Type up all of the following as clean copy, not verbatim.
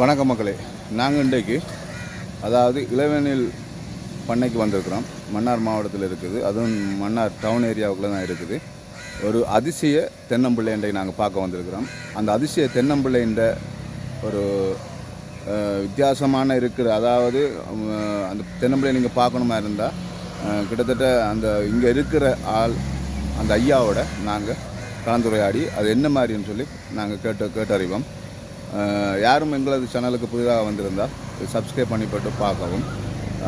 வணக்கம் மக்களே, நாங்கள் இன்றைக்கு அதாவது இளவேனில் பண்ணைக்கு வந்திருக்கிறோம். மன்னார் மாவட்டத்தில் இருக்குது, அதுவும் மன்னார் டவுன் ஏரியாவுக்குள்ள தான் இருக்குது. ஒரு அதிசய தென்னம்பிள்ளை இன்றைக்கு நாங்கள் பார்க்க வந்திருக்கிறோம். அந்த அதிசய தென்னம்பிள்ளைன்ற ஒரு வித்தியாசமான இருக்கிற, அதாவது அந்த தென்னம்பிள்ளை நீங்கள் பார்க்கணுமா இருந்தால் கிட்டத்தட்ட அந்த இங்கே இருக்கிற ஆள் அந்த ஐயாவோட நாங்கள் கலந்துரையாடி அது என்ன மாதிரின்னு சொல்லி நாங்கள் கேட்டறிவோம். யாரும் எங்களது சேனலுக்கு புதிதாக வந்திருந்தால் சப்ஸ்கிரைப் பண்ணிப்பட்டு பார்க்கவும்,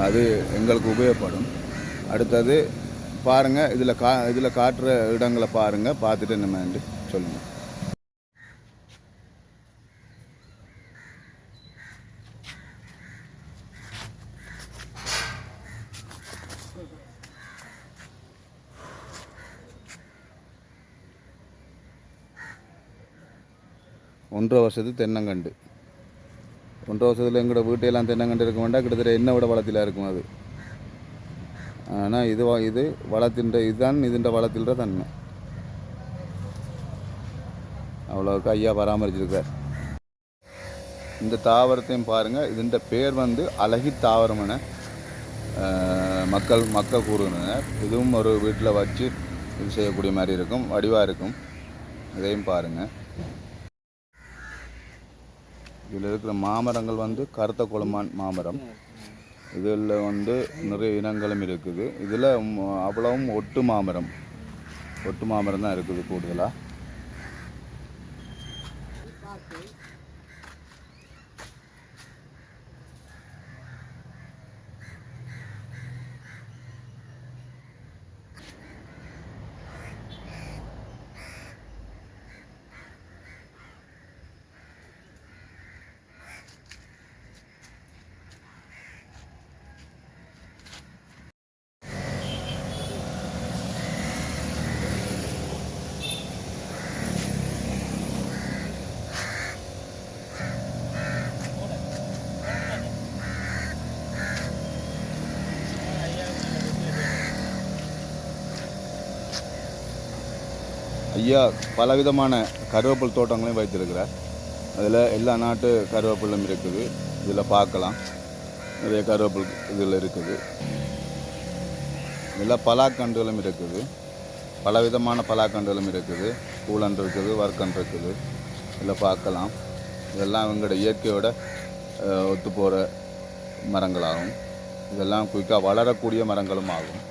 அது எங்களுக்கு உபயோகப்படும். அடுத்தது பாருங்கள், இதில் காட்டுற இடங்களை பாருங்கள், பார்த்துட்டு என்னமென்று சொல்லுங்கள். ஒன்றரை வருஷத்துக்கு தென்னங்கண்டு. ஒன்றரை வருஷத்தில் எங்களோட வீட்டையெல்லாம் தென்னங்கண்டு இருக்க வேண்டாம், கிட்டத்தட்ட என்ன விட வளத்தில் இருக்கும் அது. ஆனால் இது வளத்தின்ற இதுதான் இதுன்ற வளத்தில்ற தன்மை. அவ்வளோக்கு ஐயா பராமரிச்சிருக்கார். இந்த தாவரத்தையும் பாருங்கள். இதுன்ற பேர் வந்து அழகி தாவரம் என மக்கள் கூறுகின்றனர். இதுவும் ஒரு வீட்டில் வச்சு இது செய்யக்கூடிய மாதிரி இருக்கும், வடிவாக இருக்கும். இதையும் பாருங்கள். இதில் இருக்கிற மாமரங்கள் வந்து கருத்த கொழுமான் மாமரம். இதில் வந்து நிறைய இனங்களும் இருக்குது. இதில் அவ்வளவும் ஒட்டு மாமரம் தான் இருக்குது கூடுதலாக. ஐயா பலவிதமான கருவேப்பில் தோட்டங்களையும் வைத்திருக்கிறார். அதில் எல்லா நாட்டு கருவேப்பிலும் இருக்குது. இதில் பார்க்கலாம், நிறைய கருவேப்பில் இதில் இருக்குது. இதில் பலாக்கன்றுகளும் இருக்குது, பலவிதமான பலாக்கன்றுகளும் இருக்குது. கூழன் இருக்குது, வர்க்கன் இருக்குது. இதில் பார்க்கலாம். இதெல்லாம் இவங்களோட இயற்கையோட ஒத்து போகிற மரங்களாகும். இதெல்லாம் குயிக்காக வளரக்கூடிய மரங்களும் ஆகும்.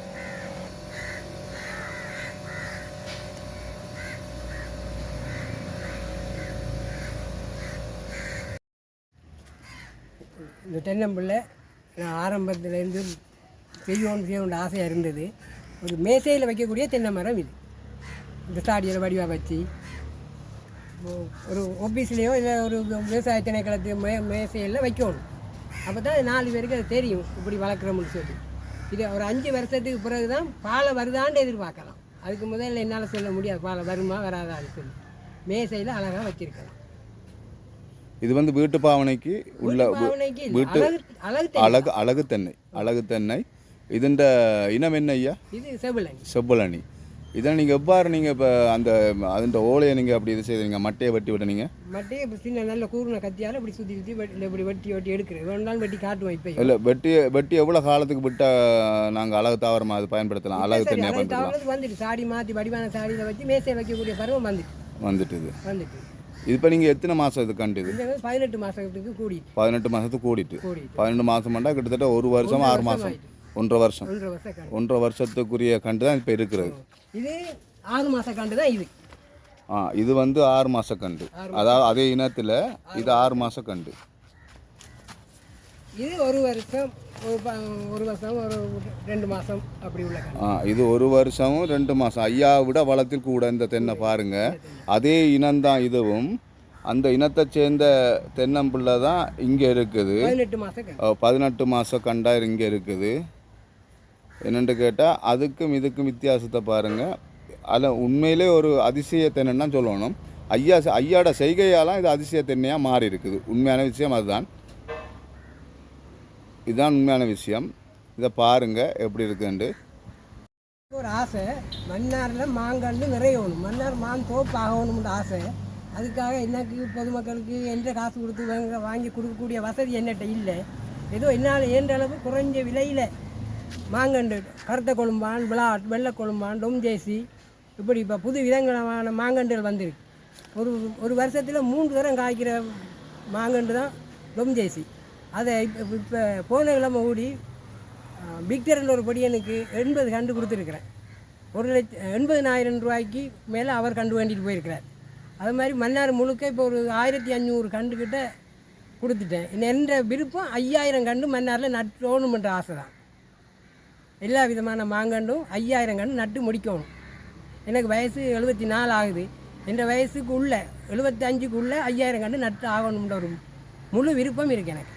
இந்த தென்னம்பிள்ளை நான் ஆரம்பத்துலேருந்து செய்யணும்னு ஆசையாக இருந்தது. ஒரு மேசையில் வைக்கக்கூடிய தென்னை மரம் இது. இந்த சாடியில் வடிவாக வச்சு ஒரு ஆஃபீஸ்லேயோ இல்லை ஒரு விவசாய திணைக்களத்து மேசையில் வைக்கணும். அப்போ தான் 4 பேருக்கு அது தெரியும் இப்படி வளர்க்குறோம்னு சொல்லி. இது ஒரு 5 வருஷத்துக்கு பிறகு தான் பாலை வருதான்னு எதிர்பார்க்கலாம். அதுக்கு முதல்ல என்னால் சொல்ல முடியாது பாலை வருமா வராதான்னு சொல்லி. மேசையில் அழகாக வச்சுருக்கலாம். இது வந்து வீட்டு பாவனைக்கு உள்ள வீட்டு அழகு தென்னை. இதுன்ற இனம் என்ன ஐயா? இது செவ்வலனி. இதை நீங்கள் எவ்வாறு நீங்கள் இப்போ அந்த ஓலையை நீங்கள் அப்படி இது செய்தீங்க? மட்டையை வெட்டி விட்டீங்க? மட்டையை சின்ன நல்ல கூர்ன கத்தியால் இப்படி சுற்றி இப்படி வெட்டி எடுக்கிறேன். வேணாலும் வெட்டி காட்டுவோம். இப்போ இல்லை, வெட்டி எவ்வளோ காலத்துக்கு விட்டால் நாங்கள் அழகு தாவரமாக அது பயன்படுத்தலாம்? அழகு தென்னையாக பயன்படுத்தலாம். வந்துட்டு சாடி மாற்றி வடிவான சாடியில் வச்சு மேசையை வைக்கக்கூடிய பருவம் வந்துட்டு. இது இப்போ நீங்கள் எத்தனை மாதம் இது கண்டு? இது 18 மாதத்துக்கு கூடிட்டு. 18 மாதத்துக்கு கூடிட்டு. 12 மாதம் பண்ணால் கிட்டத்தட்ட 1 வருஷம் 6 மாதம், 1.5 வருஷத்துக்குரிய கண்டு தான் இப்போ இருக்கிறது. இது 6 மாத கண்டு தான் இது. இது வந்து 6 மாத கண்டு, அதாவது அதே இனத்தில் இது 6 மாத கண்டு. இது 1 வருஷம் 2 மாதம் அப்படி உள்ள. இது 1 வருஷம் 2 மாதம். ஐயா விட வளத்தில் கூட இந்த தென்னை பாருங்க. அதே இனம்தான் இதுவும். அந்த இனத்தை சேர்ந்த தென்னம்பிள்ளை தான் இங்கே இருக்குது. 18 மாதம் கண்டா இங்கே இருக்குது. என்னென்று கேட்டால் அதுக்கும் இதுக்கும் வித்தியாசத்தை பாருங்கள். அதில் உண்மையிலே ஒரு அதிசய தென்னைன்னு தான் சொல்லணும். ஐயாட செய்கையாலாம் இது அதிசய தென்னையாக மாறி இருக்குது. உண்மையான விஷயம் அதுதான். இதுதான் உண்மையான விஷயம். இதை பாருங்கள் எப்படி இருக்குண்டு. ஒரு ஆசை மன்னாரில் மாங்கன்று நிறைய வேணும். மன்னார் மான் தோப்பு ஆகணும்னு ஆசை. அதுக்காக எனக்கு பொதுமக்களுக்கு எந்த காசு கொடுத்து வாங்கி கொடுக்கக்கூடிய வசதி என்னட்ட இல்லை. ஏதோ என்னால் ஏன்ற அளவு குறைஞ்ச விலையில் மாங்கண்டு கருத்த கொழும்பான், விளாட், வெள்ளை கொழும்பான், டொம்ஜேசி, இப்படி இப்போ புது விதங்களான மாங்கண்டுகள் வந்திருக்கு. ஒரு வருஷத்தில் 3 தரம் காய்க்கிற மாங்கண்டு தான் டொம்ஜேசி. அதை இப்போ போன கிழமை கூடி விக்டரில் ஒரு படியனுக்கு 80 கண்டு கொடுத்துருக்குறேன். 1,80,000 ரூபாய்க்கு மேலே அவர் கண்டு வேண்டிட்டு போயிருக்கிறார். அது மாதிரி மன்னார் முழுக்க இப்போ ஒரு 1,500 கண்டுக்கிட்ட கொடுத்துட்டேன். என்ற விருப்பம் 5,000 கண்டு மன்னாரில் நட்டோணுமென்ற ஆசை தான். எல்லா விதமான மாங்கண்டும் 5,000 கண்டு நட்டு முடிக்கணும். எனக்கு வயசு 74 ஆகுது. என்ற வயசுக்கு உள்ள 75க்கு உள்ள 5,000 கண்டு நட்டு ஆகணுன்ற ஒரு முழு விருப்பம் இருக்குது எனக்கு.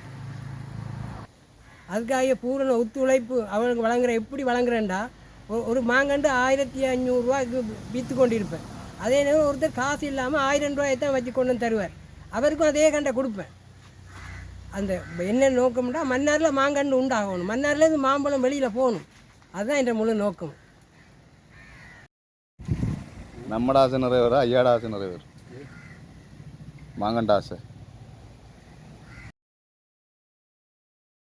அதுக்காக பூரண ஒத்துழைப்பு அவனுக்கு வழங்குற. எப்படி வழங்குறேன்டா, ஒரு மாங்கண்டு 1,500 ரூபாய்க்கு விற்று கொண்டு இருப்பேன். அதே நேரம் ஒருத்தர் காசு இல்லாமல் 1000 ரூபாயை தான் வச்சு கொண்டு வந்து தருவார். அவருக்கும் அதே கண்டை கொடுப்பேன். அந்த என்ன நோக்கம்னா மன்னாரில் மாங்கண்டு உண்டாகணும், மன்னார்லேருந்து மாம்பழம் வெளியில் போகணும். அதுதான் என்ற முழு நோக்கம். நம்மட ஆசை நிறைவேற ஐயாட ஆசை நிறைவேறும். மாங்கண்ட ஆசை